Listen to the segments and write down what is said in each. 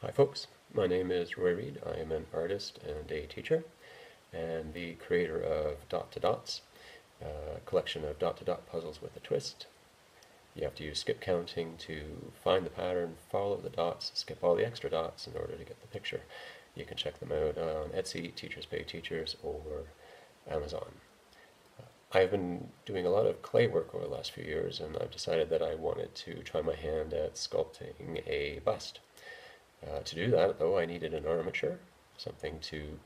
Hi folks, my name is Roy Reed. I am an artist and a teacher and the creator of Dot to Dots, a collection of dot-to-dot puzzles with a twist. You have to use skip counting to find the pattern, follow the dots, skip all the extra dots in order to get the picture. You can check them out on Etsy, Teachers Pay Teachers, or Amazon. I've been doing a lot of clay work over the last few years, and I've decided that I wanted to try my hand at sculpting a bust. To do that, though, I needed an armature, something to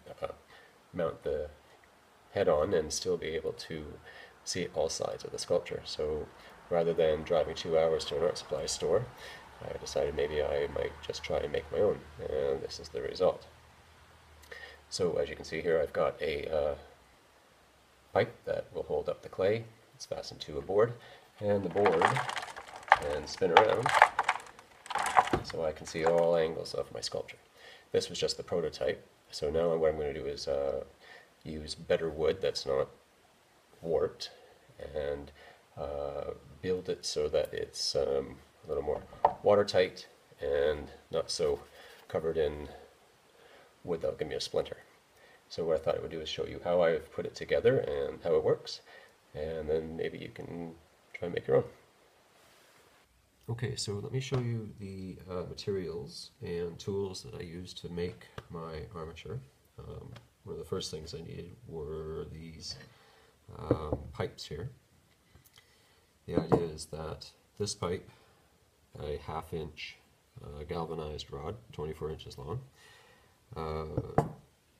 mount the head on and still be able to see all sides of the sculpture. So rather than driving 2 hours to an art supply store, I decided maybe I might just try and make my own, and this is the result. So as you can see here, I've got a pipe that will hold up the clay. It's fastened to a board, and the board can spin around so I can see all angles of my sculpture. This was just the prototype, so now what I'm going to do is use better wood that's not warped and build it so that it's a little more watertight and not so covered in wood that'll give me a splinter. So what I thought I would do is show you how I've put it together and how it works, and then maybe you can try and make your own. Okay, so let me show you the materials and tools that I used to make my armature. One of the first things I needed were these pipes here. The idea is that this pipe, a 1/2 inch galvanized rod, 24 inches long,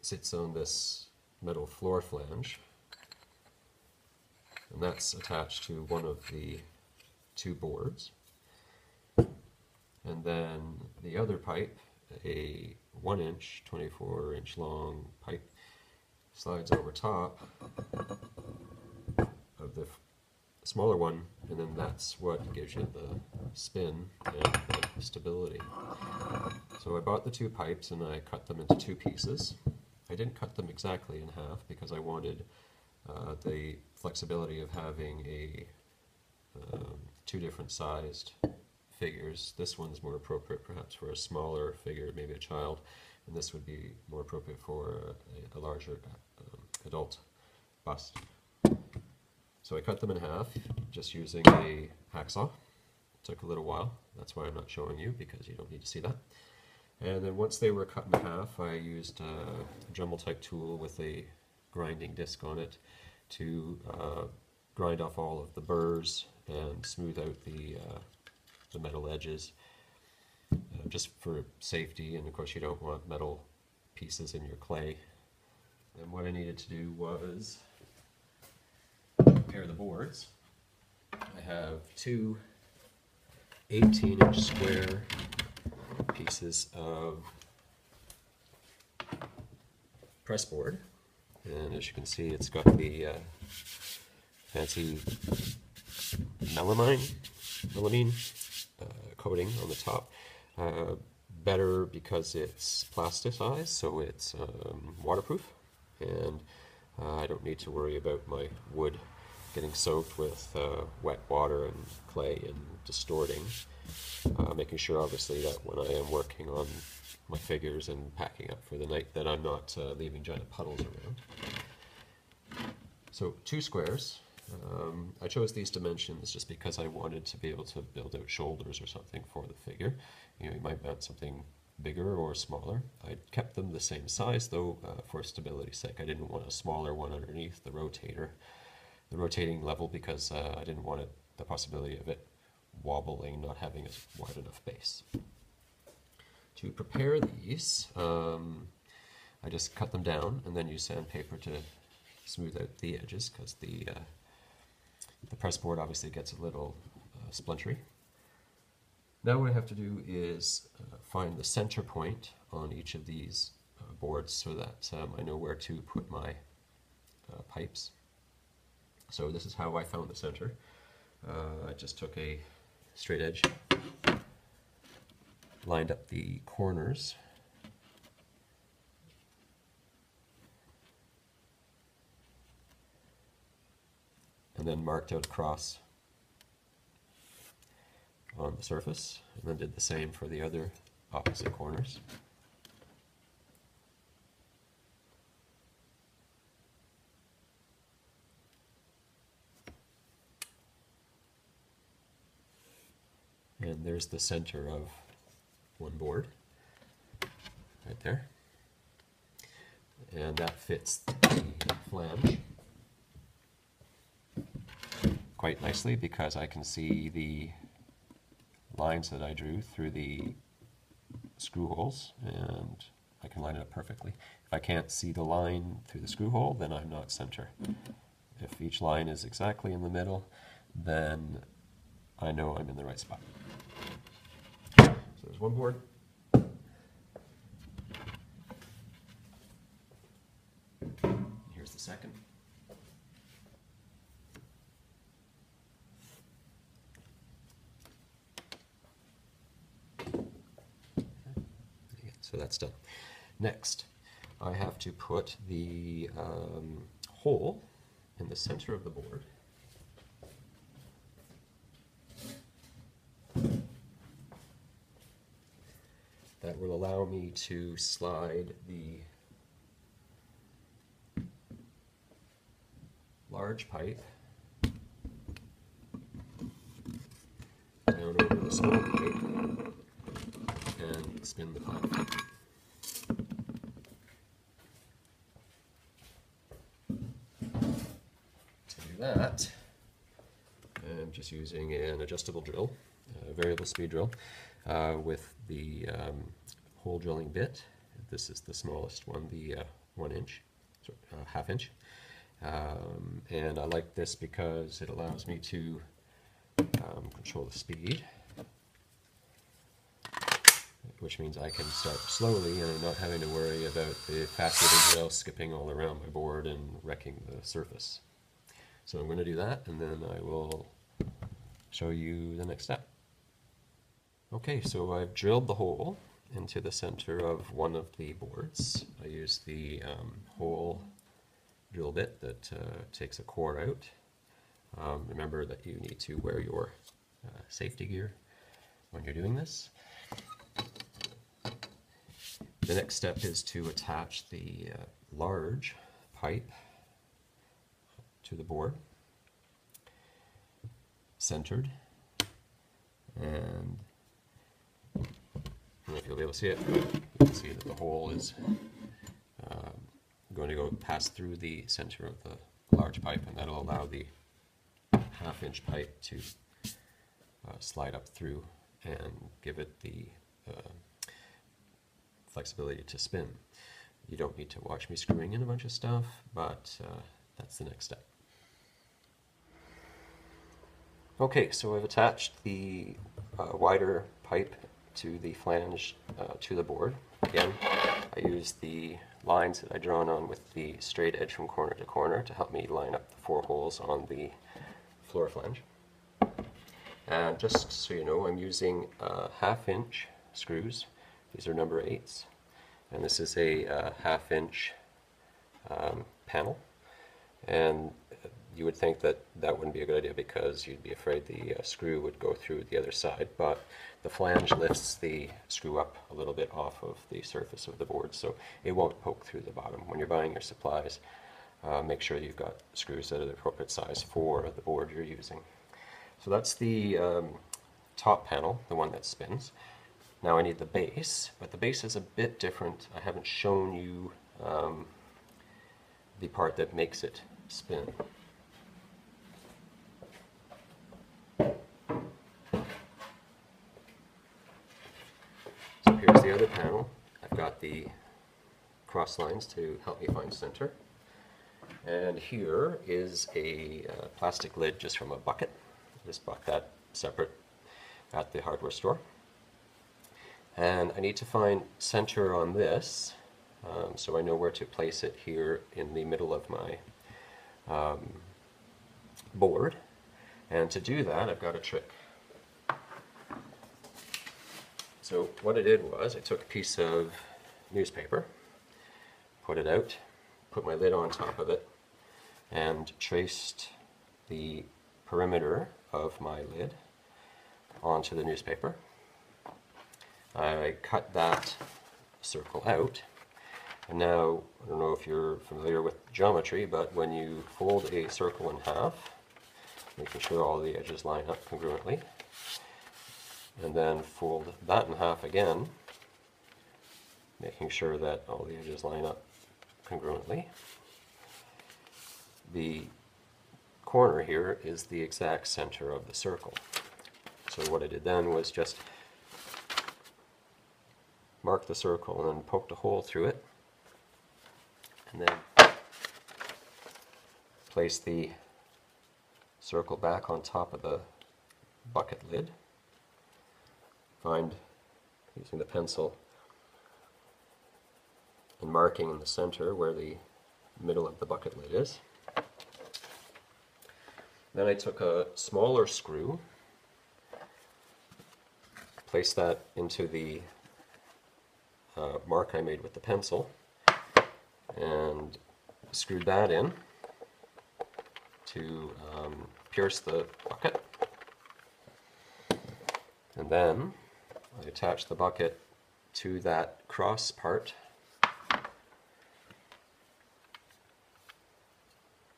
sits on this metal floor flange, and that's attached to one of the two boards. And then the other pipe, a 1 inch, 24 inch long pipe, slides over top of the smaller one, and then that's what gives you the spin and the stability. So I bought the two pipes and I cut them into two pieces. I didn't cut them exactly in half because I wanted the flexibility of having a two different sized figures. This one's more appropriate perhaps for a smaller figure, maybe a child, and this would be more appropriate for a larger adult bust. So I cut them in half just using a hacksaw. It took a little while, that's why I'm not showing you, because you don't need to see that. And then once they were cut in half, I used a Dremel type tool with a grinding disc on it to grind off all of the burrs and smooth out the metal edges, just for safety, and of course you don't want metal pieces in your clay. And what I needed to do was prepare the boards. I have two 18-inch square pieces of press board, and as you can see it's got the fancy melamine coating on the top. Better because it's plasticized, so it's waterproof, and I don't need to worry about my wood getting soaked with wet water and clay and distorting. Making sure obviously that when I am working on my figures and packing up for the night that I'm not leaving giant puddles around. So two squares. I chose these dimensions just because I wanted to be able to build out shoulders or something for the figure. You know, you might want something bigger or smaller. I kept them the same size though for stability's sake. I didn't want a smaller one underneath the rotating level, because I didn't want the possibility of it wobbling, not having a wide enough base. To prepare these, I just cut them down and then use sandpaper to smooth out the edges, because the press board obviously gets a little splintery. Now what I have to do is find the center point on each of these boards so that I know where to put my pipes. So this is how I found the center. I just took a straight edge, lined up the corners, and then marked out across on the surface, and then did the same for the other opposite corners. And there's the center of one board, right there. And that fits the flange quite nicely because I can see the lines that I drew through the screw holes, and I can line it up perfectly. If I can't see the line through the screw hole, then I'm not center. If each line is exactly in the middle, then I know I'm in the right spot. So there's one board. Here's the second. So that's done. Next, I have to put the hole in the center of the board. That will allow me to slide the large pipe down over the small pipe and spin the platform. To do that, I'm just using an adjustable drill, a variable speed drill, with the hole drilling bit. This is the smallest one, the 1 inch, so half inch. And I like this because it allows me to control the speed, which means I can start slowly and I'm not having to worry about the fast-moving drill skipping all around my board and wrecking the surface. So I'm going to do that, and then I will show you the next step. Okay, so I've drilled the hole into the center of one of the boards. I use the hole drill bit that takes a core out. Remember that you need to wear your safety gear when you're doing this. The next step is to attach the large pipe to the board, centered, and I don't know if you'll be able to see it, but you can see that the hole is going to go pass through the center of the large pipe, and that'll allow the half-inch pipe to slide up through and give it the flexibility to spin. You don't need to watch me screwing in a bunch of stuff, but that's the next step. Okay, so I've attached the wider pipe to the flange to the board. Again, I use the lines that I drawn on with the straight edge from corner to corner to help me line up the 4 holes on the floor flange. And just so you know, I'm using half-inch screws. These are number 8s, and this is a half-inch panel. And you would think that that wouldn't be a good idea because you'd be afraid the screw would go through the other side, but the flange lifts the screw up a little bit off of the surface of the board, so it won't poke through the bottom. When you're buying your supplies, make sure you've got screws that are the appropriate size for the board you're using. So that's the top panel, the one that spins. Now I need the base, but the base is a bit different. I haven't shown you the part that makes it spin. So here's the other panel. I've got the cross lines to help me find center. And here is a plastic lid just from a bucket. I just bought that separate at the hardware store. And I need to find center on this, so I know where to place it here in the middle of my board. And to do that, I've got a trick. So what I did was I took a piece of newspaper, put it out, put my lid on top of it, and traced the perimeter of my lid onto the newspaper. I cut that circle out, and now, I don't know if you're familiar with geometry, but when you fold a circle in half, making sure all the edges line up congruently, and then fold that in half again, making sure that all the edges line up congruently. The corner here is the exact center of the circle. So what I did then was just mark the circle and then poked a hole through it, and then place the circle back on top of the bucket lid. Find, using the pencil, and marking in the center where the middle of the bucket lid is. Then I took a smaller screw, placed that into the mark I made with the pencil, and screwed that in to pierce the bucket. And then I attached the bucket to that cross part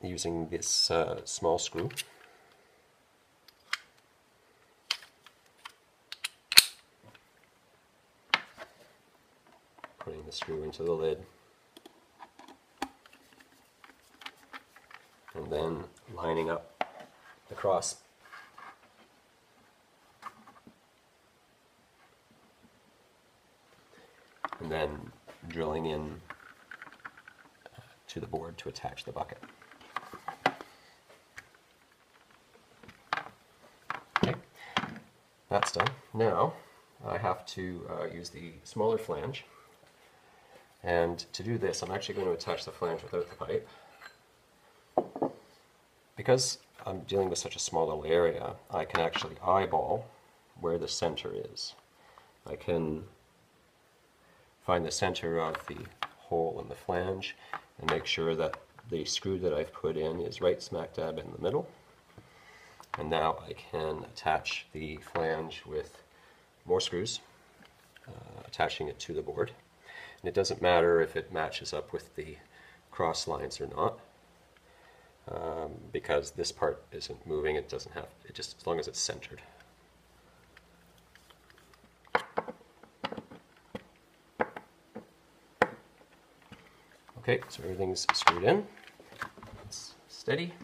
using this small screw. Putting the screw into the lid, and then lining up the cross. And then drilling in to the board to attach the bucket. Okay, that's done. Now I have to use the smaller flange, and to do this I'm actually going to attach the flange without the pipe. Because I'm dealing with such a small little area, I can actually eyeball where the center is. I can find the center of the hole in the flange and make sure that the screw that I've put in is right smack dab in the middle. And now I can attach the flange with more screws, attaching it to the board. And it doesn't matter if it matches up with the cross lines or not, because this part isn't moving. It doesn't have, it just, as long as it's centered. Okay, so everything's screwed in. It's steady.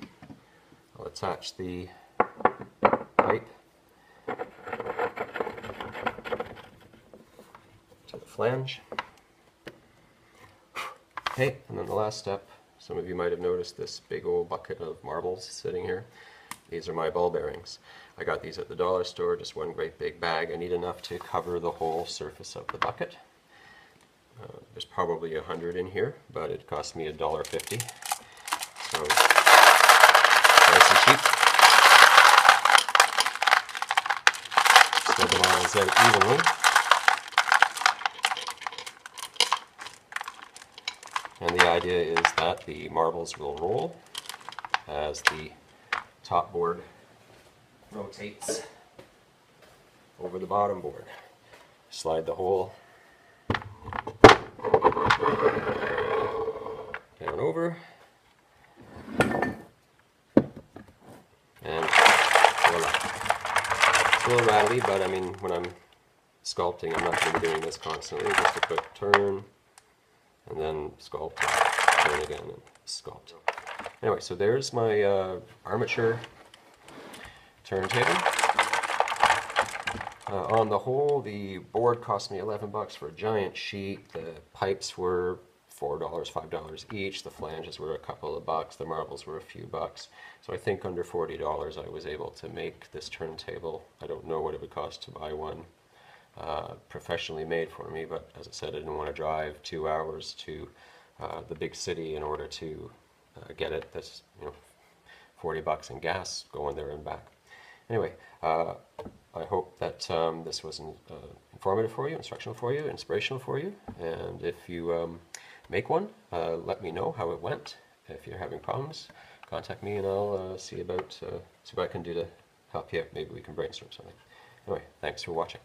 I'll attach the pipe to the flange. Okay, and then the last step, some of you might have noticed this big old bucket of marbles sitting here. These are my ball bearings. I got these at the dollar store, just one great big bag. I need enough to cover the whole surface of the bucket. There's probably 100 in here, but it cost me $1.50. So, nice and cheap. Spread the marbles out evenly. And the idea is that the marbles will roll as the top board rotates over the bottom board. Slide the hole down over, and voila. It's a little rattly, but I mean, when I'm sculpting, I'm not going to be doing this constantly. Just a quick turn, and then sculpt, and turn again, and sculpt. Anyway, so there's my armature turntable. On the whole, the board cost me $11 for a giant sheet. The pipes were $4, $5 each. The flanges were a couple of bucks. The marbles were a few bucks. So I think under $40 I was able to make this turntable. I don't know what it would cost to buy one professionally made for me, but as I said, I didn't want to drive 2 hours to the big city in order to get it. That's, you know, $40 in gas going there and back. Anyway, I hope that this was informative for you, instructional for you, inspirational for you, and if you make one, let me know how it went. If you're having problems, contact me and I'll see what I can do to help you out. Maybe we can brainstorm something. Anyway, thanks for watching.